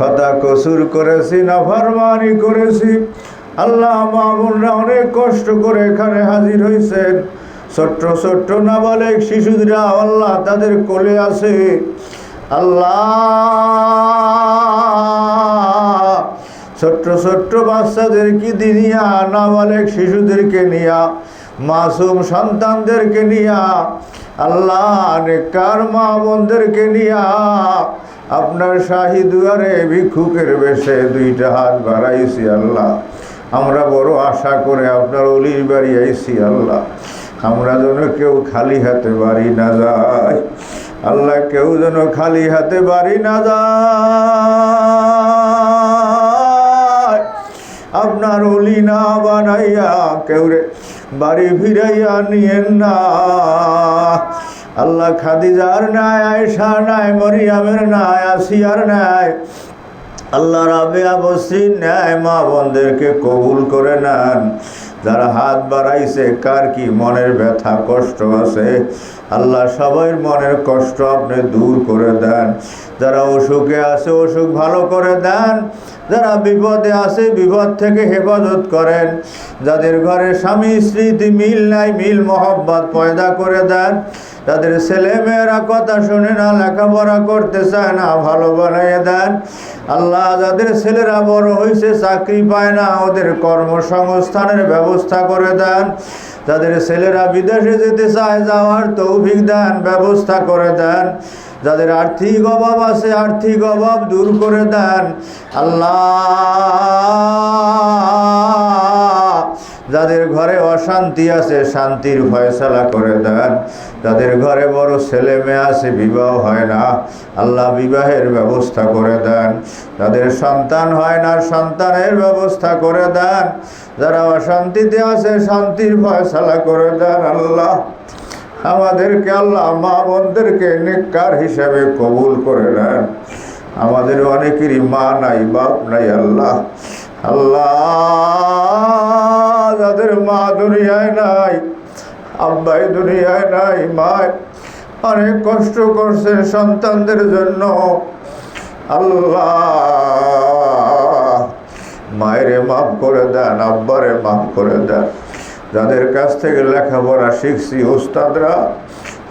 খতা কসুর করেছি, নাফরমানি করেছি। আল্লাহ মা বোনরা অনেক কষ্ট করে এখানে হাজির হয়েছেন। ছোট্ট ছোট্ট নাবালেক শিশুরা আল্লাহ তাদের কোলে আছে। আল্লাহ ছোট্ট ছোট্ট বাচ্চাদেরকে নিয়া, নাবালেক শিশুদেরকে নিয়া, মাসুম সন্তানদেরকে নিয়া, আল্লাহ নেককার মা বোনদেরকে নিয়া আপনার শাহী দুয়ারে ভিক্ষুকের বেশে দুইটা হাত বাড়াইছি। আল্লাহ আমরা বড় আশা করে আপনার অলির বাড়ি আইছি। আল্লাহ আমরা যেন কেউ খালি হাতে বাড়ি না যায়। আল্লাহ কেউ যেন খালি হাতে বাড়ি না যায়। আপনার অলি না বানাইয়া কেউ রে বাড়ি ফিরাইয়া নিয়েন না। আল্লাহ খাদিজার নাই, আয়েশা নাই, মরিয়ামের নাই, আসিয়ার নাই, আল্লাহ রাবেয়া বসরির ন্যায় মা বোনদেরকে কবুল করে নেন। যারা হাত বাড়াইছে কার কি মনের ব্যথা কষ্ট আছে, আল্লাহ সবার মনের কষ্ট আপনি দূর করে দেন। যারা অসুখে আছে অসুখ ভালো করে দেন। যারা বিপদে আছে বিপদ থেকে হেফাজত করেন। যাদের ঘরে স্বামী স্ত্রীতে মিল নাই, মিল মহব্বত পয়দা করে দেন। তাদের ছেলে মেয়েরা কথা শুনে না, লেখাপড়া করতে চায় না, ভালো বানিয়ে দেন। আল্লাহ যাদের ছেলেরা বড় হয়েছে চাকরি পায় না, ওদের কর্মসংস্থানের ব্যবস্থা করে দেন। যাদের ছেলেরা বিদেশে যেতে চায় যাওয়ার তৌফিক দেন, ব্যবস্থা করে দেন। যাদের আর্থিক অভাব আছে আর্থিক অভাব দূর করে দেন। আল্লাহ যাদের ঘরে অশান্তি আছে শান্তির ফয়সালা করে দেন। যাদের ঘরে বড় ছেলে মেয়ে আছে বিবাহ হয় না, আল্লাহ বিবাহের ব্যবস্থা করে দেন। যাদের সন্তান হয় না সন্তানের ব্যবস্থা করে দেন। যারা অশান্তিতে আছে শান্তির ফয়সালা করে দেন। আল্লাহ আমাদেরকে আল্লাহ মা বোনদেরকে নেককার হিসাবে কবুল করে নেন। আমাদের অনেকেরই মা নাই, বাপ নাই। আল্লাহ আল্লাহ যাদের মা দুনিয়ায় নাই, আব্বাই দুনিয়ায় নাই, মা অনেক কষ্ট করছেন সন্তানদের জন্য। আল্লাহ মায়েরে মাফ করে দেন, আব্বারে মাফ করে দেন। যাদের কাছ থেকে লেখাপড়া শিখছি ওস্তাদরা,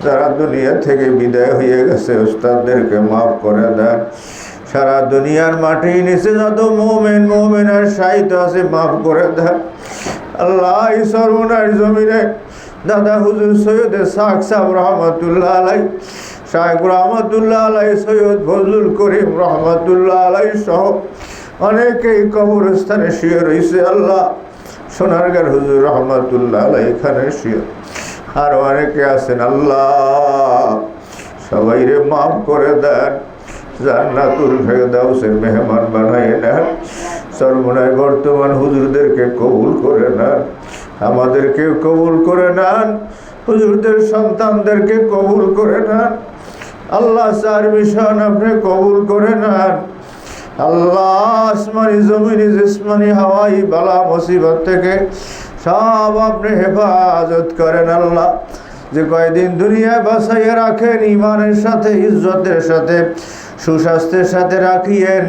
যারা দুনিয়া থেকে বিদায় হয়ে গেছে ওস্তাদদেরকে মাফ করে দেন। সারা দুনিয়ার মাটির নিচে যত মুমিন মুমিনের সাহিত্য আছে মাফ করে দেন। আল্লাহ এই সর্বনাশ জমিনে দাদা হুজুর সৈয়দ সাক সাহেব রহমতুল্লাহ আলাই, শাহেক রহমতুল্লাহ আলাই, সৈয়দ ফজলুল করিম রহমতুল্লাহ আলাই সহ অনেকেই কবরস্থানে শুয়ে রয়েছে। আল্লাহ সোনারগার হুজুর রহমতুল্লাহ আলাই এখানে শুয়ে, আর অনেকে আছেন। আল্লাহ সবাই রে মাফ করে দেন, জান্নাতুল ফেরদাউসের মেহমান বানাই নেন। সর্বনায় বর্তমান হুজুরদেরকে কবুল করে নেন, আমাদেরকে কবুল করে নেন, হুজুরদের সন্তানদেরকে কবুল করে নেন। আল্লাহ চার মিশন আপনি কবুল করে নেন। আল্লাহ আসমানি জমিনি জিসমানি হাওয়াই বালা মুসিবত থেকে সব আপনি হেফাজত করেন। আল্লাহ যে কয়দিন দুনিয়ায় বাঁচাইয়া রাখেন ইমানের সাথে ইজ্জতের সাথে সুস্বাস্থ্যের সাথে রাখিয়েন,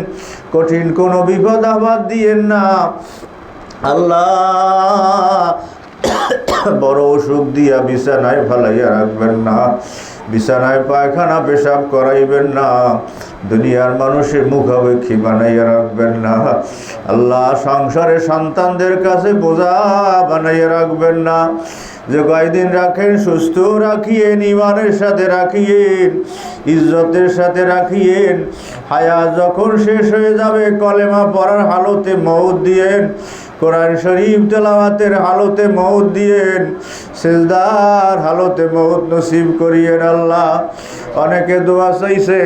কঠিন কোনো বিপদ আবাদ দিয়েন না। আল্লাহ বড় অসুখ দিয়া বিছানায় ফেলাইয়া রাখবেন না, বিছানায় পায়খানা পেশাব করাইবেন না, দুনিয়ার মানুষের মুখাপেক্ষী বানাইয়া রাখবেন না। আল্লাহ সংসারে সন্তানদের কাছে বোঝা বানাইয়া রাখবেন না। যে কয়দিন রাখেন সুস্থ রাখিয়েন, ইমানের সাথে রাখিয়েন, ইজ্জতের সাথে রাখিয়েন। হায়াত যখন শেষ হয়ে যাবে কলেমা পড়ার হালতে মউত দিয়েন, কোরআন শরীফ তেলাওয়াতের হালতে মউত দিয়েন, সিজদার হালতে মউত নসিব করিয়েন। আল্লাহ অনেকে দোয়া চাইছে,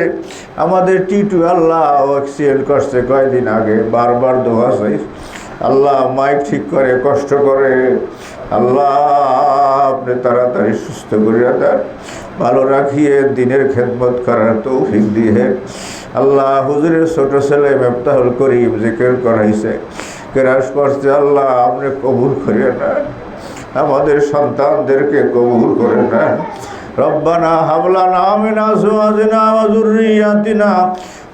আমাদের টিটু আল্লাহ অ্যাক্সিডেন্ট করছে কয়দিন আগে, বারবার দোয়া চাইছে। আল্লাহ মাইক ঠিক করে কষ্ট করে, আল্লাহ আপনি তাড়াতাড়ি সুস্থ করিয়া দেন, ভালো রাখিয়ে দিনের খেদমত করার তৌফিক দিয়ে। আল্লাহ হুজুরের ছোট ছেলে মেফতাহুল করিম জিকির করাইছে, কেরাস পড়ছে, আল্লাহ আপনি কবুল করিয়া নেন, আমাদের সন্তানদেরকে কবুল করে নেন। রব্বানা হাবলানা মিন আজওয়াজিনা ওয়া যুররিয়াতিনা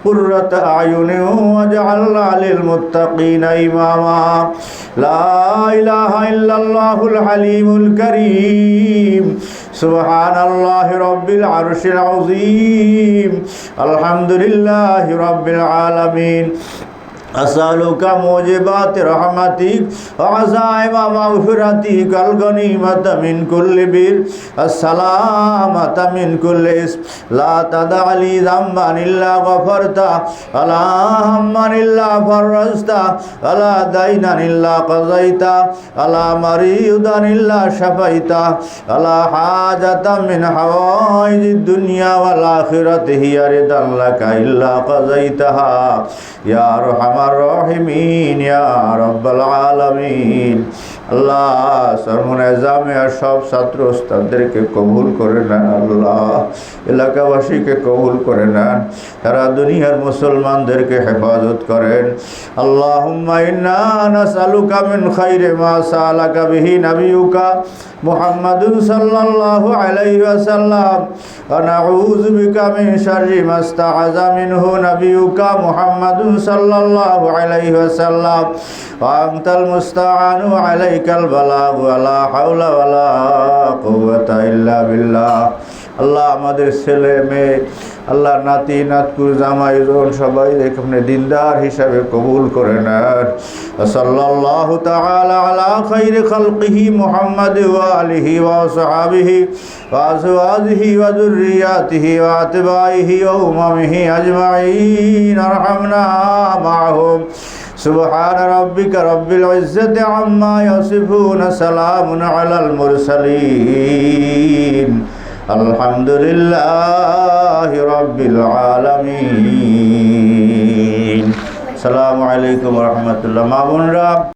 قرة أعين واجعلنا للمتقين إماما لا إله إلا الله الحليم الكريم سبحان الله رب العرش العظيم الحمد لله رب العالمين أسألك موجبات رحمتك وعزائم مغفرتك الغنيمة من كل بر السلامة من كل اسم لا تدع لي ذنبا إلا غفرته ولا هما إلا فرجته ولا دينا إلا قضيته ولا مريضا إلا شفيته ولا حاجة من حوائج الدنيا والآخرة هي رضا لك إلا قضيتها يا أرحم الراحمين يا رب العالمين আল্লাহ সরমুন জামিয়া সব ছাত্র ওস্তাদদেরকে কবুল করে নেন আল্লাহ এলাকাবাসীকে কবুল করে নেন সারা দুনিয়ার মুসলমানদেরকে হেফাজত করেন আল্লাহুম্মা ইন্না নাসআলুকা মিন খাইরি মা সাআলাকা বিহি নাবিয়ুকা মুহাম্মাদুন সাল্লাল্লাহু আলাইহি ওয়াসাল্লাম ওয়া নাউযু বিকা মিন শাররি মা ইসতাআযা মিনহু নাবিয়ুকা মুহাম্মাদুন সাল্লাল্লাহু আলাইহি ওয়াসাল্লাম ওয়া আনতাল মুস্তাআনু আলাইকাল বালাগ ওয়া লা হাওলা ওয়া লা কুওয়াতা ইল্লা বিল্লাহ আল্লাহ আমাদের ছেলে মেয়ে আল্লাহ নাতি নাতকুর জামাই জন সবাই এখানে দিনদার হিসাবে কবুল করে নেন সাল্লাল্লাহু তাআলা আলা খাইরি খালকিহি মুহাম্মাদ ওয়া আলিহি ওয়া সাহাবিহি ওয়া আজওয়াজিহি ওয়া যুররিয়াতিহি ওয়া আতবাইহি ওয়া উমামিহি আজমাইন আরহামনা মা'হুম سبحان ربك رب العزة عما يصفون سلام على المرسلين الحمد لله رب العالمين السلام عليكم ورحمة الله